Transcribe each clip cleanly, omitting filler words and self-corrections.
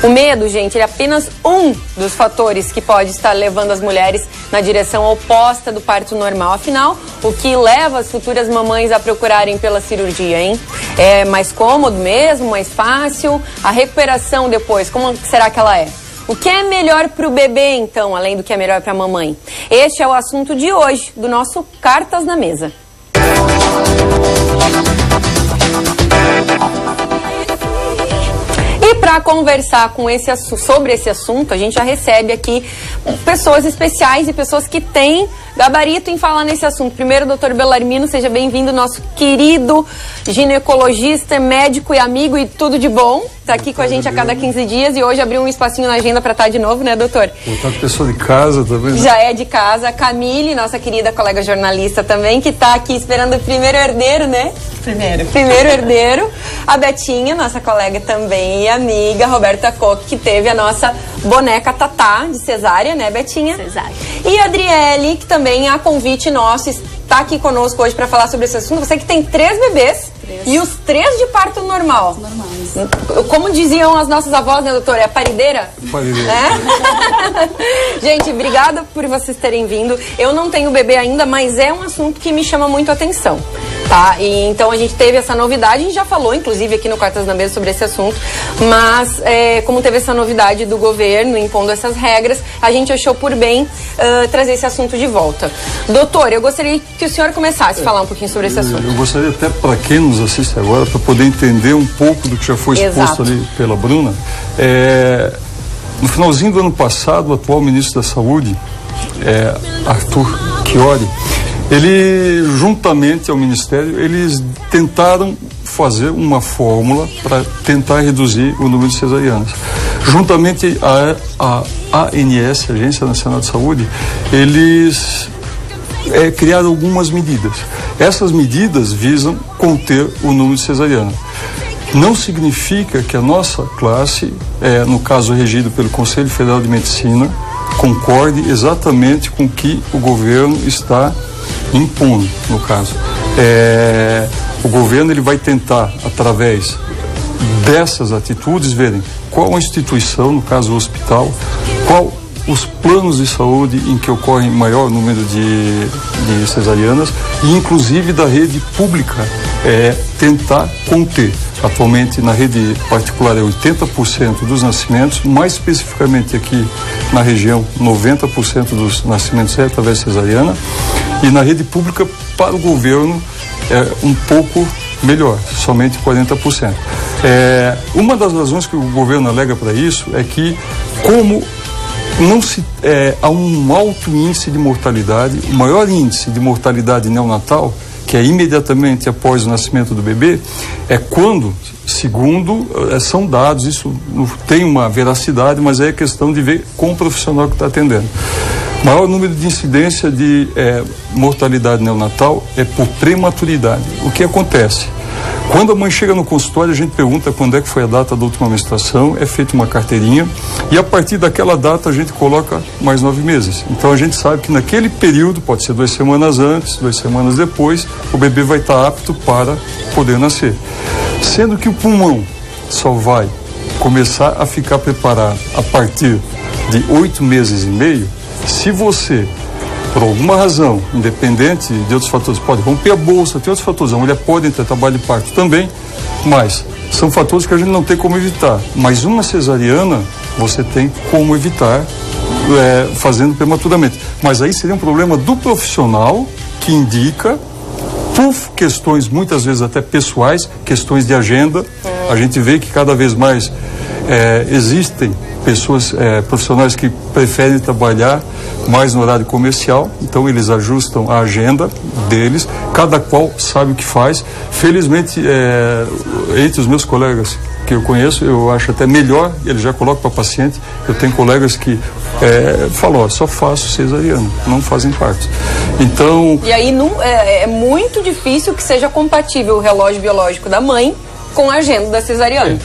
O medo, gente, ele é apenas um dos fatores que pode estar levando as mulheres na direção oposta do parto normal. Afinal, o que leva as futuras mamães a procurarem pela cirurgia, hein? É mais cômodo mesmo, mais fácil? A recuperação depois, como será que ela é? O que é melhor para o bebê, então, além do que é melhor para a mamãe? Este é o assunto de hoje, do nosso Cartas na Mesa. E para conversar sobre esse assunto, a gente já recebe aqui pessoas especiais e pessoas que têm gabarito em falar nesse assunto. Primeiro, doutor Bellarmino, seja bem-vindo, nosso querido ginecologista, médico e amigo e tudo de bom. Está aqui com a gente a cada 15 dias e hoje abriu um espacinho na agenda para estar de novo, né, doutor? Botar pessoa de casa também, né? Já é de casa. A Camille, nossa querida colega jornalista também, que está aqui esperando o primeiro herdeiro, né? Primeiro herdeiro. A Betinha, nossa colega também e amiga, Roberta Koch, que teve a nossa boneca Tatá de cesárea, né, Betinha? Cesárea. E a Adriele, que também, a convite nosso, está aqui conosco hoje para falar sobre esse assunto. Você que tem 3 bebês e os 3 de parto normal. Normais. Como diziam as nossas avós, né, doutora? É a parideira? Parideira. É? Gente, obrigada por vocês terem vindo. Eu não tenho bebê ainda, mas é um assunto que me chama muito a atenção, tá? E então a gente teve essa novidade, a gente já falou, inclusive, aqui no Cartas na Mesa sobre esse assunto, mas como teve essa novidade do governo impondo essas regras, a gente achou por bem trazer esse assunto de volta. Doutor, eu gostaria que o senhor começasse a falar um pouquinho sobre esse assunto. Eu gostaria até, para quem nos assiste agora, para poder entender um pouco do que já foi exposto ali pela Bruna. No finalzinho do ano passado, o atual ministro da Saúde, Arthur Chiori, ele, juntamente ao Ministério, eles tentaram fazer uma fórmula para tentar reduzir o número de cesarianas. Juntamente a ANS, Agência Nacional de Saúde, eles criaram algumas medidas. Essas medidas visam conter o número de cesariana. Não significa que a nossa classe, no caso regido pelo Conselho Federal de Medicina, concorde exatamente com o que o governo está impondo, no caso. O governo ele vai tentar, através dessas atitudes, verem qual a instituição, no caso o hospital, qual os planos de saúde em que ocorre maior número de cesarianas e inclusive da rede pública tentar conter. Atualmente na rede particular é 80% dos nascimentos, mais especificamente aqui na região 90% dos nascimentos é através de cesariana, e na rede pública para o governo é um pouco melhor, somente 40%. Uma das razões que o governo alega para isso é que como há um alto índice de mortalidade, o maior índice de mortalidade neonatal, que é imediatamente após o nascimento do bebê, é quando, segundo, são dados, isso não tem uma veracidade, mas é questão de ver com o profissional que está atendendo. O maior número de incidência de mortalidade neonatal é por prematuridade. O que acontece? Quando a mãe chega no consultório, a gente pergunta quando é que foi a data da última menstruação, é feita uma carteirinha e a partir daquela data a gente coloca mais 9 meses. Então a gente sabe que naquele período, pode ser 2 semanas antes, 2 semanas depois, o bebê vai estar apto para poder nascer. Sendo que o pulmão só vai começar a ficar preparado a partir de 8 meses e meio, se você, por alguma razão, independente de outros fatores, pode romper a bolsa, tem outros fatores, a mulher pode ter trabalho de parto também, mas são fatores que a gente não tem como evitar. Mas uma cesariana, você tem como evitar fazendo prematuramente. Mas aí seria um problema do profissional que indica, por questões muitas vezes até pessoais, questões de agenda. A gente vê que cada vez mais existem pessoas, profissionais que preferem trabalhar mais no horário comercial, então eles ajustam a agenda deles, cada qual sabe o que faz. Felizmente, entre os meus colegas que eu conheço, eu acho até melhor, ele já coloca para paciente. Eu tenho colegas que falam, só faço cesariana, não fazem parto. Então... E aí é muito difícil que seja compatível o relógio biológico da mãe com a agenda da cesariana.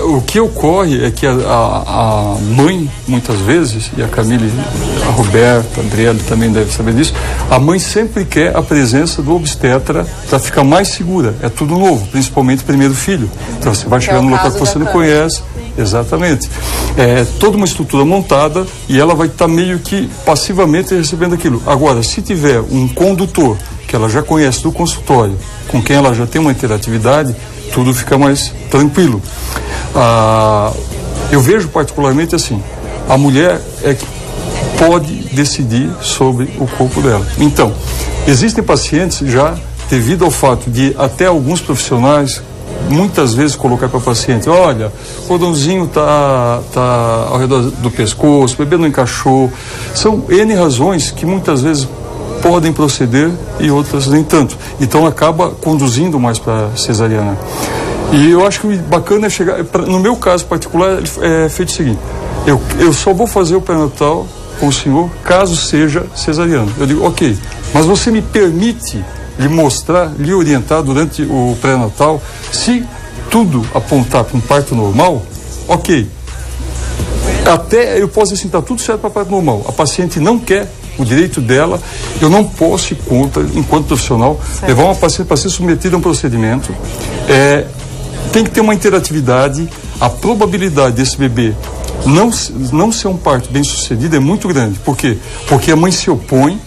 O que ocorre é que a mãe, muitas vezes, e a Camille, a Roberta, a Adriele também deve saber disso, a mãe sempre quer a presença do obstetra para ficar mais segura. É tudo novo, principalmente o primeiro filho. Então você vai chegar num local que você não conhece, exatamente. Toda uma estrutura montada e ela vai estar meio que passivamente recebendo aquilo. Agora, se tiver um condutor que ela já conhece do consultório, com quem ela já tem uma interatividade, tudo fica mais tranquilo. Eu vejo particularmente assim, a mulher é que pode decidir sobre o corpo dela. Então, existem pacientes já, devido ao fato de até alguns profissionais muitas vezes colocar para o paciente, olha, o cordãozinho tá ao redor do pescoço, o bebê não encaixou. São N razões que muitas vezes podem proceder e outras nem tanto. Então acaba conduzindo mais para cesariana. E eu acho que o bacana é chegar, no meu caso particular, é feito o seguinte, eu só vou fazer o pré-natal com o senhor caso seja cesariano. Eu digo, ok, mas você me permite lhe mostrar, lhe orientar durante o pré-natal, se tudo apontar para um parto normal, ok. Até eu posso assim, tá tudo certo para parto normal. A paciente não quer, o direito dela, eu não posso ir contra, enquanto profissional, levar uma paciente para ser submetida a um procedimento. Tem que ter uma interatividade, a probabilidade desse bebê não ser um parto bem sucedido é muito grande. Por quê? Porque a mãe se opõe,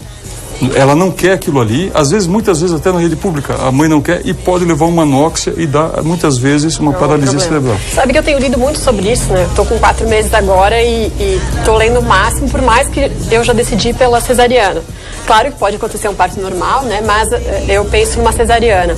ela não quer aquilo ali, muitas vezes até na rede pública, a mãe não quer e pode levar uma anóxia e dar, muitas vezes, uma paralisia cerebral. Sabe que eu tenho lido muito sobre isso, né? Estou com 4 meses agora e estou lendo o máximo, por mais que eu já decidi pela cesariana. Claro que pode acontecer um parto normal, né? Mas eu penso numa cesariana.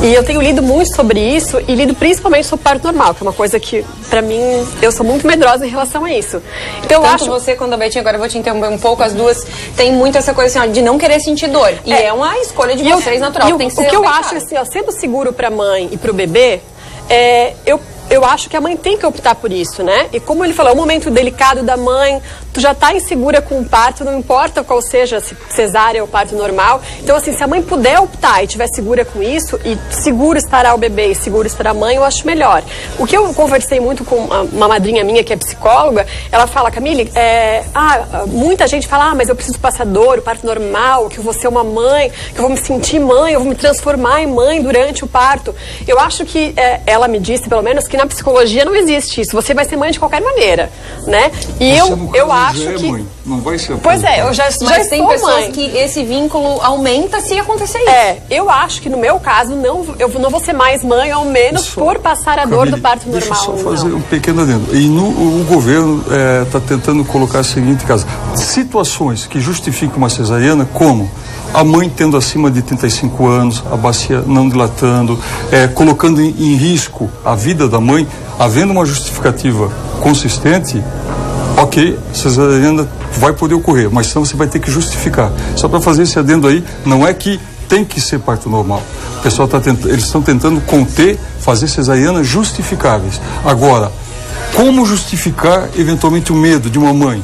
E eu tenho lido muito sobre isso e lido principalmente sobre parto normal, que é uma coisa que, pra mim, eu sou muito medrosa em relação a isso. Então, tanto você quanto a Betinha, agora eu vou te interromper um pouco, as duas têm muito essa coisa assim, ó, de não querer sentir dor. E é uma escolha de vocês natural, tem que ser o que eu acho assim, ó, sendo seguro pra mãe e pro bebê, eu acho que a mãe tem que optar por isso, né? E como ele falou, é um momento delicado da mãe, tu já tá insegura com o parto, não importa qual seja, se cesárea ou parto normal. Então, assim, se a mãe puder optar e estiver segura com isso, e seguro estará o bebê e seguro estará a mãe, eu acho melhor. O que eu conversei muito com uma madrinha minha, que é psicóloga, ela fala, Camille, muita gente fala, mas eu preciso passar dor, o parto normal, que eu vou ser uma mãe, que eu vou me sentir mãe, eu vou me transformar em mãe durante o parto. Eu acho que, ela me disse, pelo menos, que na psicologia não existe isso. Você vai ser mãe de qualquer maneira, né? E eu acho que... Mãe, não vai ser. Pois eu já mas tem pessoas mãe. Que esse vínculo aumenta se acontecer isso. Eu acho que no meu caso, eu não vou ser mais mãe, ao menos por passar a dor do parto normal. Deixa eu só fazer um pequeno adendo. E o governo está tentando colocar o seguinte caso. Situações que justificam uma cesariana, como a mãe tendo acima de 35 anos, a bacia não dilatando, colocando em risco a vida da mãe, havendo uma justificativa consistente, ok, cesariana vai poder ocorrer, mas então você vai ter que justificar. Só para fazer esse adendo aí, não é que tem que ser parto normal. O pessoal eles estão tentando conter, fazer cesarianas justificáveis. Agora, como justificar eventualmente o medo de uma mãe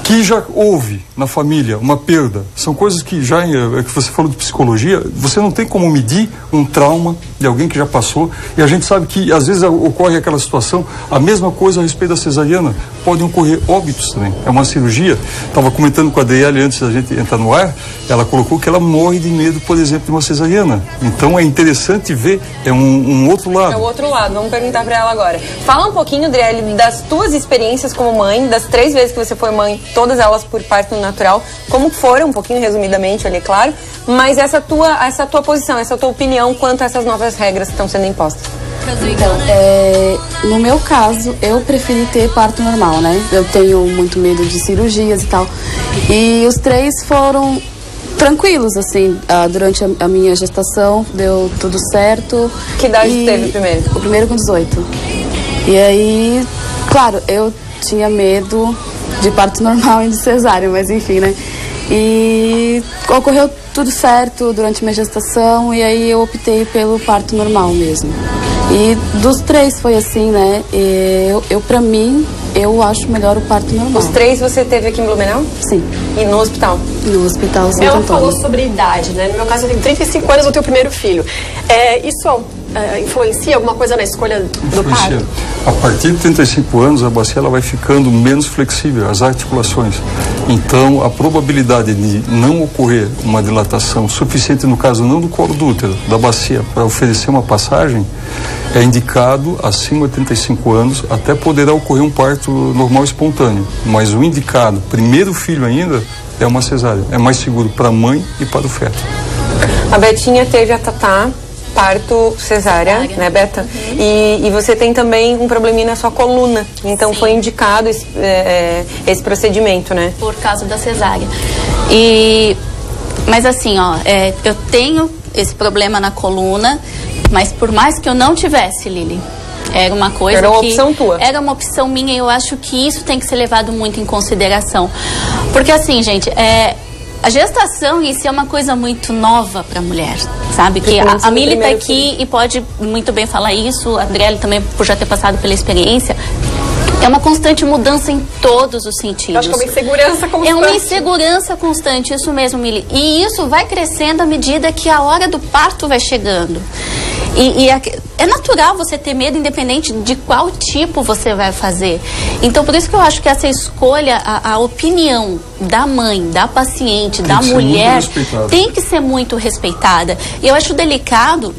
que já houve na família uma perda? São coisas que que você falou de psicologia, você não tem como medir um trauma de alguém que já passou, e a gente sabe que às vezes ocorre aquela situação, a mesma coisa a respeito da cesariana, podem ocorrer óbitos também, é uma cirurgia. Estava comentando com a Adriele antes da gente entrar no ar, ela colocou que ela morre de medo, por exemplo, de uma cesariana. Então é interessante ver, um outro lado. É o outro lado, vamos perguntar para ela agora. Fala um pouquinho, Adriele, das tuas experiências como mãe, das 3 vezes que você foi mãe, todas elas por parto natural, como foram, um pouquinho resumidamente ali, claro, mas essa tua posição, essa tua opinião quanto a essas novas regras que estão sendo impostas. Então, no meu caso, eu preferi ter parto normal, né? Eu tenho muito medo de cirurgias e tal. E os 3 foram tranquilos, assim, durante a minha gestação, deu tudo certo. Que idade teve o primeiro? O primeiro com 18. E aí, claro, eu tinha medo de parto normal e de cesárea, mas enfim, né? E ocorreu tudo certo durante minha gestação, e aí eu optei pelo parto normal mesmo. E dos 3 foi assim, né? Pra mim, eu acho melhor o parto normal. Os 3 você teve aqui em Blumenau? Sim. E no hospital? No hospital Santo Ela Antônio. falou sobre idade, né? No meu caso, eu tenho 35 anos, eu tenho o primeiro filho. Isso influencia alguma coisa na escolha do parto? A partir de 35 anos, a bacia ela vai ficando menos flexível, as articulações. Então, a probabilidade de não ocorrer uma dilatação suficiente, no caso não do colo do útero, da bacia, para oferecer uma passagem, é indicado acima de 35 anos, até poderá ocorrer um parto normal espontâneo. Mas o indicado, primeiro filho ainda, é uma cesárea. É mais seguro para a mãe e para o feto. A Betinha teve a Tatá, parto cesárea, né, Beta? Uhum. E você tem também um probleminha na sua coluna. Então foi indicado esse procedimento, né? Por causa da cesárea. Mas assim, eu tenho esse problema na coluna, mas por mais que eu não tivesse, Lili, era uma coisa era uma opção tua. Era uma opção minha e eu acho que isso tem que ser levado muito em consideração. Porque assim, gente, a gestação em si é uma coisa muito nova para a mulher, sabe? Que a Mili está aqui e pode muito bem falar isso, a Adriele também, por já ter passado pela experiência. É uma constante mudança em todos os sentidos. Eu acho que é uma insegurança constante. É uma insegurança constante, isso mesmo, Mili. E isso vai crescendo à medida que a hora do parto vai chegando. É natural você ter medo, independente de qual tipo você vai fazer. Então, por isso que eu acho que essa escolha, a opinião da mãe, da paciente, da mulher, tem que ser muito respeitada. E eu acho delicado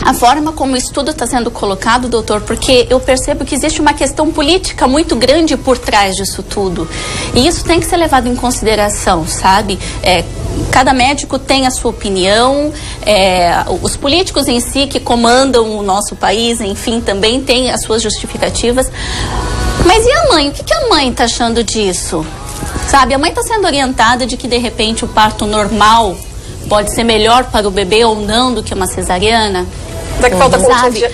a forma como o estudo está sendo colocado, doutor, porque eu percebo que existe uma questão política muito grande por trás disso tudo. E isso tem que ser levado em consideração, sabe? Cada médico tem a sua opinião, os políticos em si que comandam o nosso país, enfim, também têm as suas justificativas. Mas e a mãe? O que a mãe está achando disso? Sabe, a mãe está sendo orientada de que, de repente, o parto normal pode ser melhor para o bebê ou não do que uma cesariana? Será que falta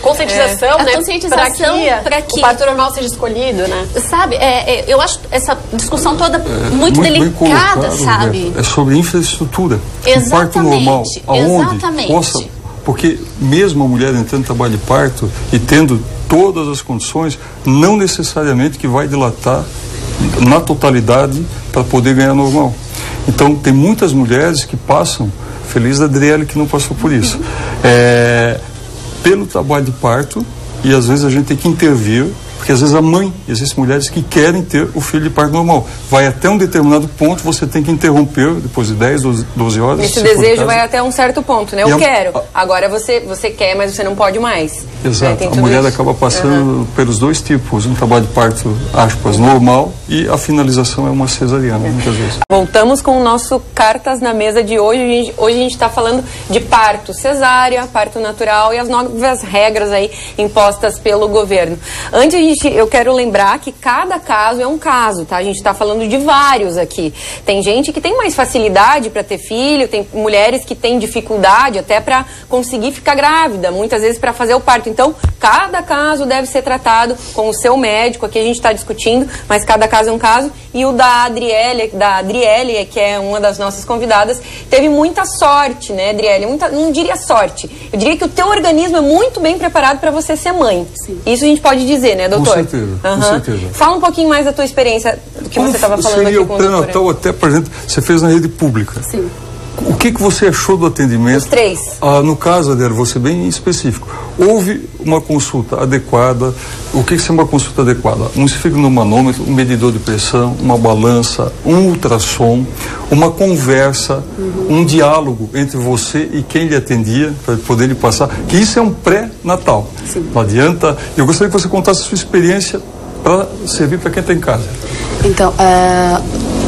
conscientização, né? Conscientização para que o parto normal seja escolhido, né? Sabe, eu acho essa discussão toda muito delicada, colocado, sabe? É sobre infraestrutura. Exatamente. O parto normal, aonde possa... Porque mesmo a mulher entrando em trabalho de parto e tendo todas as condições, não necessariamente que vai dilatar na totalidade para poder ganhar normal. Então, tem muitas mulheres que passam, feliz da Adriele que não passou por isso, pelo trabalho de parto, e às vezes a gente tem que intervir, porque às vezes a mãe, existem mulheres que querem ter o filho de parto normal. Vai até um determinado ponto, você tem que interromper, depois de 10, 12 horas. Esse desejo vai até um certo ponto, né? Eu quero. Agora você quer, mas você não pode mais. Exato. A mulher acaba passando pelos dois tipos, um trabalho de parto, aspas, normal, e a finalização é uma cesariana, muitas vezes. Voltamos com o nosso Cartas na Mesa de hoje. Hoje a gente está falando de parto cesárea, parto natural e as novas regras aí impostas pelo governo. Antes eu quero lembrar que cada caso é um caso, tá? A gente está falando de vários aqui. Tem gente que tem mais facilidade para ter filho, tem mulheres que têm dificuldade até para conseguir ficar grávida, muitas vezes para fazer o parto. Então, cada caso deve ser tratado com o seu médico. Aqui a gente está discutindo, mas cada caso é um caso. E o da Adriele, que é uma das nossas convidadas, teve muita sorte, né, Adriele? Não diria sorte. Eu diria que o teu organismo é muito bem preparado para você ser mãe. Sim. Isso a gente pode dizer, né, doutor? Com certeza, com certeza. Fala um pouquinho mais da tua experiência, do que você estava falando aqui com o doutor. Seria o pré-natal até, por exemplo, você fez na rede pública. Sim. O que você achou do atendimento? Os três. No caso, Adriele, vou ser bem específico. Houve uma consulta adequada. O que é uma consulta adequada? Um esfigmomanômetro, um medidor de pressão, uma balança, um ultrassom, uma conversa, um diálogo entre você e quem lhe atendia, para poder lhe passar. Que isso é um pré-natal. Não adianta. Eu gostaria que você contasse a sua experiência para servir para quem está em casa. Então,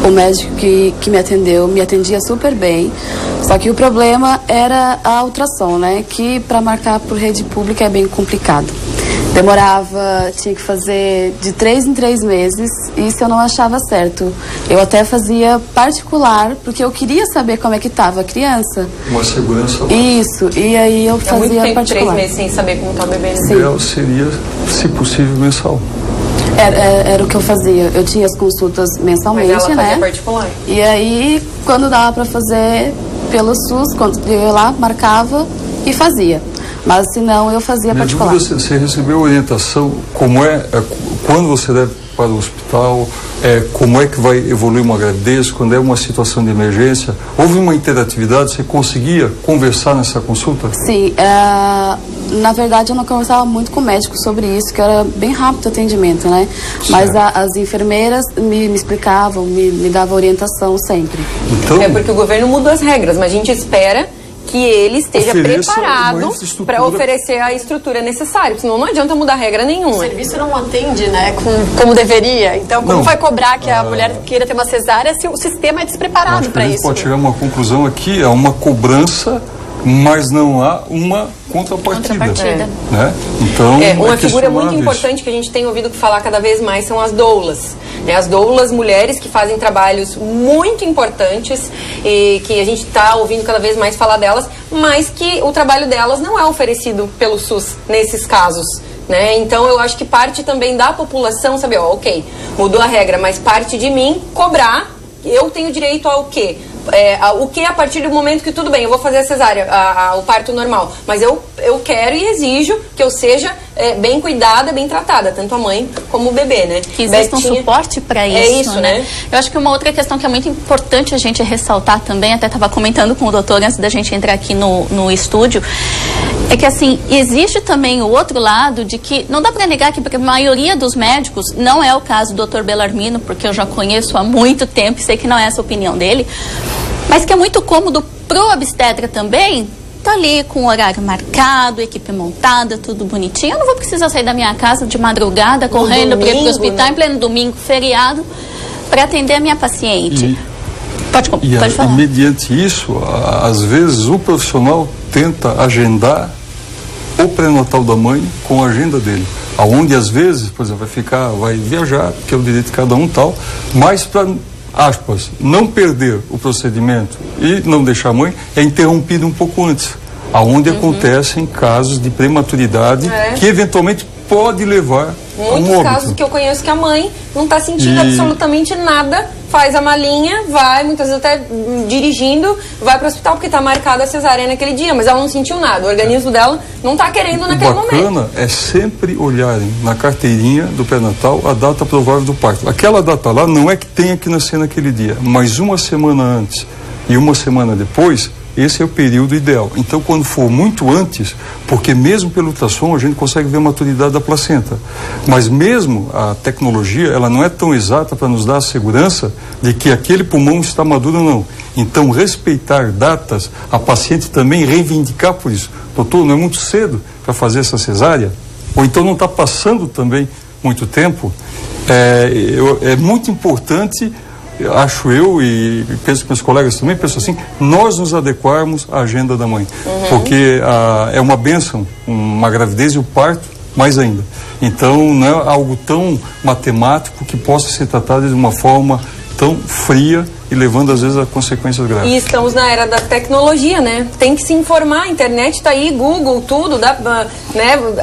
o médico que me atendia super bem, só que o problema era a ultrassom, né? Que para marcar por rede pública é bem complicado. Demorava, tinha que fazer de 3 em 3 meses, e isso eu não achava certo. Eu até fazia particular, porque eu queria saber como é que estava a criança. Uma segurança. Isso, e aí eu fazia muito tempo, particular. 3 meses sem saber como está o bebê. O ideal seria, se possível, mensal. Era o que eu fazia. Eu tinha as consultas mensalmente, mas ela fazia né? particular. E aí, quando dava para fazer pelo SUS, quando eu ia lá, marcava e fazia. Mas se não, eu fazia particular. Você recebeu orientação quando você deve para o hospital, como é que vai evoluir uma gravidez, quando é uma situação de emergência? Houve uma interatividade? Você conseguia conversar nessa consulta? Sim, na verdade, eu não conversava muito com o médico sobre isso, que era bem rápido o atendimento, né? Mas as enfermeiras me explicavam, me davam orientação sempre. Então, é porque o governo mudou as regras, mas a gente espera que ele esteja preparado para oferecer a estrutura necessária, senão não adianta mudar regra nenhuma. O serviço não atende, né, como deveria. Então, como vai cobrar que a mulher queira ter uma cesárea se o sistema é despreparado para isso? Pode chegar a uma conclusão aqui, é uma cobrança, mas não há uma contrapartida. Né? Então, uma figura muito importante que a gente tem ouvido falar cada vez mais são as doulas. As doulas, mulheres que fazem trabalhos muito importantes e que a gente está ouvindo cada vez mais falar delas, mas que o trabalho delas não é oferecido pelo SUS nesses casos. Né? Então eu acho que parte também da população saber, ok, mudou a regra, mas parte de mim cobrar, eu tenho direito ao quê? O que a partir do momento que tudo bem, eu vou fazer a cesárea, o parto normal, mas eu quero e exijo que eu seja bem cuidada, bem tratada, tanto a mãe como o bebê, né? Que existe um suporte para isso, é isso, né? Eu acho que uma outra questão que é muito importante a gente ressaltar também, até estava comentando com o doutor antes da gente entrar aqui no estúdio, é que assim, existe também o outro lado de que não dá para negar que para a maioria dos médicos, não é o caso do Dr. Bellarmino, porque eu já conheço há muito tempo e sei que não é essa a opinião dele, mas que é muito cômodo pro obstetra também, tá ali com o horário marcado, equipe montada, tudo bonitinho. Eu não vou precisar sair da minha casa de madrugada, correndo para ir pro hospital, em pleno domingo, feriado, para atender a minha paciente. Pode falar. E mediante isso, às vezes o profissional tenta agendar o pré-natal da mãe com a agenda dele. Aonde às vezes, por exemplo, vai viajar, que é o direito de cada um tal, mas para, aspas, não perder o procedimento e não deixar a mãe, é interrompido um pouco antes. Aonde acontecem casos de prematuridade que eventualmente pode levar a um óbito. Muitos casos que eu conheço que a mãe não está sentindo absolutamente nada, faz a malinha, vai, muitas vezes até dirigindo, vai para o hospital porque está marcada a cesárea naquele dia, mas ela não sentiu nada, o organismo dela não está querendo naquele momento. O bacana é sempre olharem na carteirinha do pré-natal a data provável do parto. Aquela data lá não é que tenha que nascer naquele dia, mas uma semana antes e uma semana depois, esse é o período ideal. Então, quando for muito antes, porque mesmo pelo ultrassom a gente consegue ver a maturidade da placenta, mas mesmo a tecnologia, ela não é tão exata para nos dar a segurança de que aquele pulmão está maduro ou não. Então, respeitar datas, a paciente também reivindicar por isso. Doutor, não é muito cedo para fazer essa cesárea? Ou então não está passando também muito tempo? É muito importante, acho eu, e penso que meus colegas também pensam assim, nós nos adequarmos à agenda da mãe, porque é uma bênção, uma gravidez e o parto mais ainda. Então não é algo tão matemático que possa ser tratado de uma forma tão fria e levando às vezes a consequências graves. E estamos na era da tecnologia, né? Tem que se informar, a internet está aí, Google, tudo, né?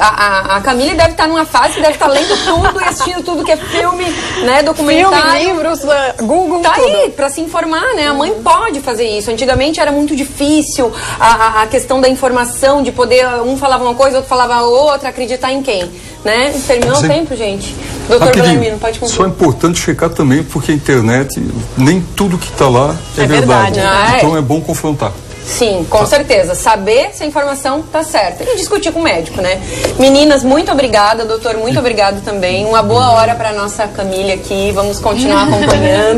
A Camille deve estar numa fase que deve estar lendo tudo e assistindo tudo que é filme, né? Documentário. Filme, livros, Google, tá tudo aí para se informar, né? A mãe pode fazer isso. Antigamente era muito difícil a questão da informação, de poder, um falava uma coisa, outro falava outra, acreditar em quem, né? Terminou o tempo, gente. Doutor Bellarmino, pode concluir. Só é importante checar também, porque a internet, nem tudo que está lá é verdade. Então é bom confrontar. Sim, com certeza. Saber se a informação está certa. E discutir com o médico, né? Meninas, muito obrigada. Doutor, muito obrigado também. Uma boa hora para nossa Camille aqui. Vamos continuar acompanhando.